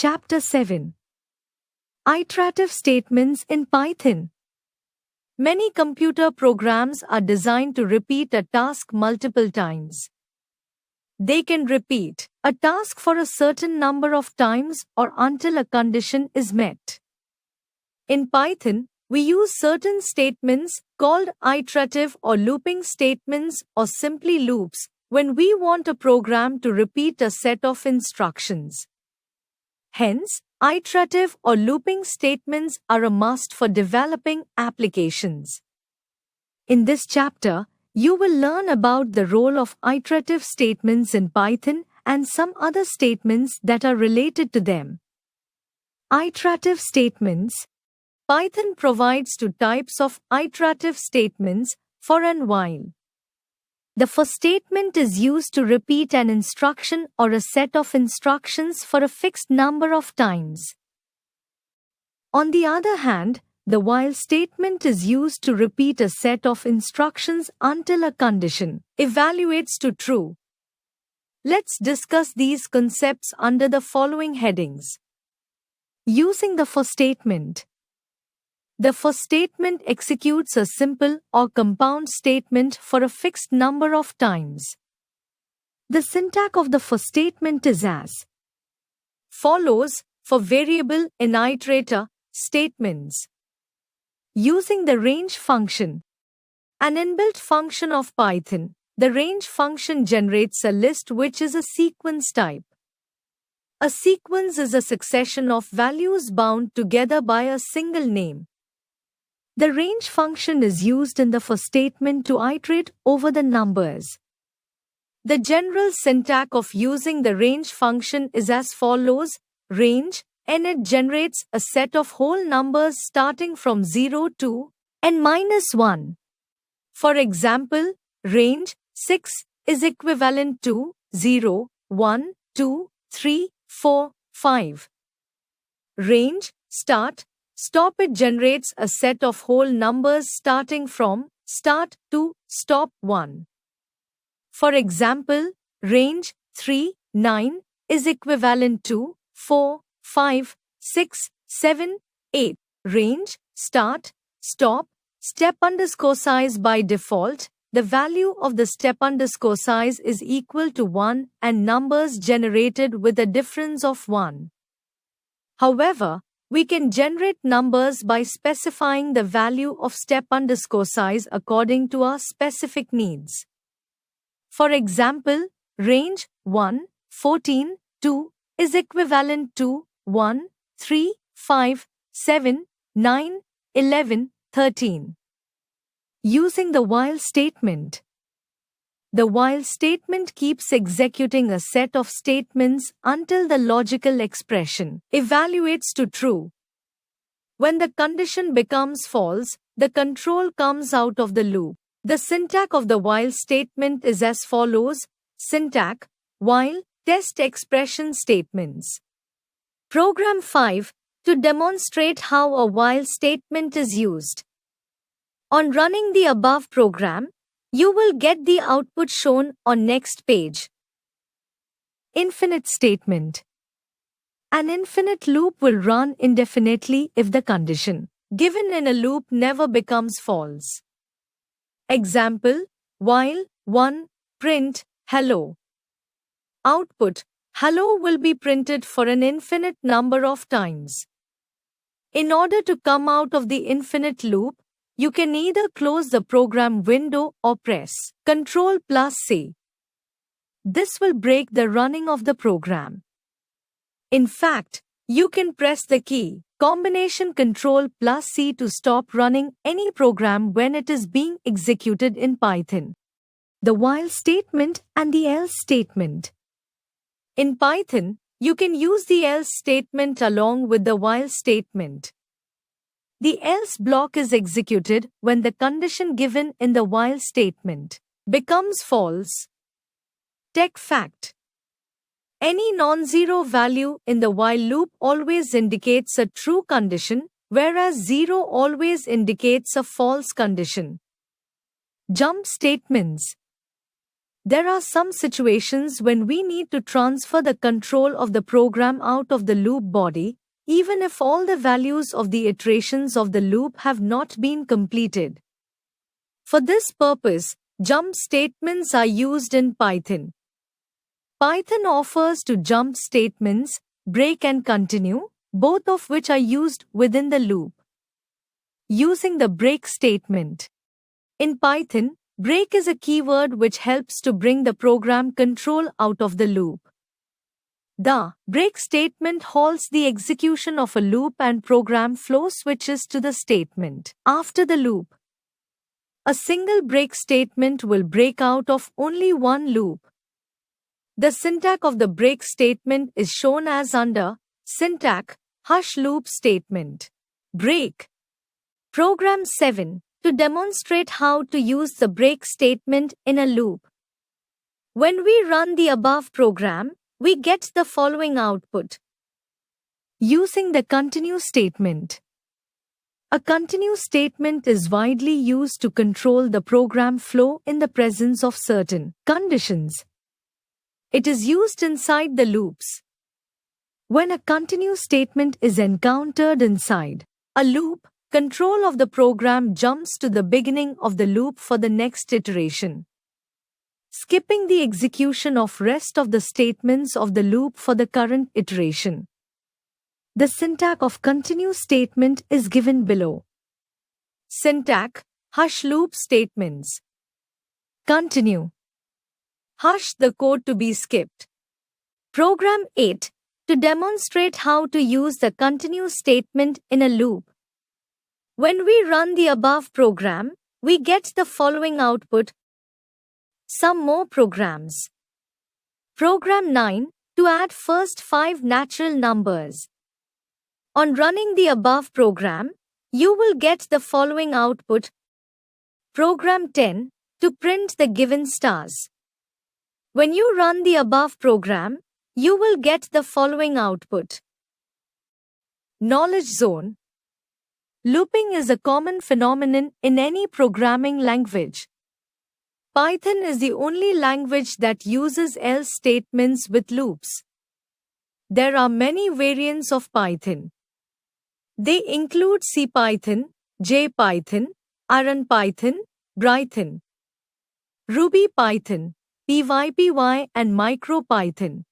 Chapter 7. Iterative statements in Python. Many computer programs are designed to repeat a task multiple times. They can repeat a task for a certain number of times or until a condition is met. In Python, we use certain statements called iterative or looping statements or simply loops when we want a program to repeat a set of instructions. Hence, iterative or looping statements are a must for developing applications. In this chapter, you will learn about the role of iterative statements in Python and some other statements that are related to them. Iterative statements. Python provides two types of iterative statements, for and while. The for statement is used to repeat an instruction or a set of instructions for a fixed number of times. On the other hand, the while statement is used to repeat a set of instructions until a condition evaluates to true. Let's discuss these concepts under the following headings. Using the for statement. The for statement executes a simple or compound statement for a fixed number of times. The syntax of the for statement is as follows for variable in iterator statements. Using the range function, an inbuilt function of Python, the range function generates a list which is a sequence type. A sequence is a succession of values bound together by a single name. The range function is used in the for statement to iterate over the numbers. The general syntax of using the range function is as follows: range, and it generates a set of whole numbers starting from 0 to n-1. For example, range 6 is equivalent to 0, 1, 2, 3, 4, 5. Range start stop it generates a set of whole numbers starting from start to stop 1. For example, range 3, 9 is equivalent to 4, 5, 6, 7, 8. Range start stop step underscore size. By default, the value of the step underscore size is equal to 1 and numbers generated with a difference of 1. However, we can generate numbers by specifying the value of step underscore size according to our specific needs. For example, range 1, 14, 2 is equivalent to 1, 3, 5, 7, 9, 11, 13. Using the while statement. The while statement keeps executing a set of statements until the logical expression evaluates to true. When the condition becomes false, the control comes out of the loop. The syntax of the while statement is as follows: syntax, while, test expression statements. Program 5, to demonstrate how a while statement is used. On running the above program, you will get the output shown on next page. Infinite statement. An infinite loop will run indefinitely if the condition given in a loop never becomes false. Example, while 1, print, hello. Output, hello will be printed for an infinite number of times. In order to come out of the infinite loop, you can either close the program window or press Ctrl+C. This will break the running of the program. In fact, you can press the key combination Ctrl+C to stop running any program when it is being executed in Python. The while statement and the else statement. In Python, you can use the else statement along with the while statement. The else block is executed when the condition given in the while statement becomes false. Tech fact. Any non-zero value in the while loop always indicates a true condition, whereas 0 always indicates a false condition. Jump statements. There are some situations when we need to transfer the control of the program out of the loop body, even if all the values of the iterations of the loop have not been completed. For this purpose, jump statements are used in Python. Python offers two jump statements, break and continue, both of which are used within the loop. Using the break statement. In Python, break is a keyword which helps to bring the program control out of the loop. The break statement halts the execution of a loop and program flow switches to the statement after the loop. A single break statement will break out of only one loop. The syntax of the break statement is shown as under syntax hash loop statement. Break. Program 7. To demonstrate how to use the break statement in a loop. When we run the above program, we get the following output. Using the continue statement. A continue statement is widely used to control the program flow in the presence of certain conditions. It is used inside the loops. When a continue statement is encountered inside a loop, control of the program jumps to the beginning of the loop for the next iteration, skipping the execution of rest of the statements of the loop for the current iteration. The syntax of continue statement is given below. Syntax, hash loop statements. Continue. Hash the code to be skipped. Program 8. To demonstrate how to use the continue statement in a loop. When we run the above program, we get the following output. Some more programs. Program 9. To add first 5 natural numbers. On running the above program, you will get the following output. Program 10. To print the given stars. When you run the above program, you will get the following output. Knowledge zone. Looping is a common phenomenon in any programming language. Python is the only language that uses else statements with loops. There are many variants of Python. They include CPython, JPython, IronPython, Brython, RubyPython, PyPy, and MicroPython.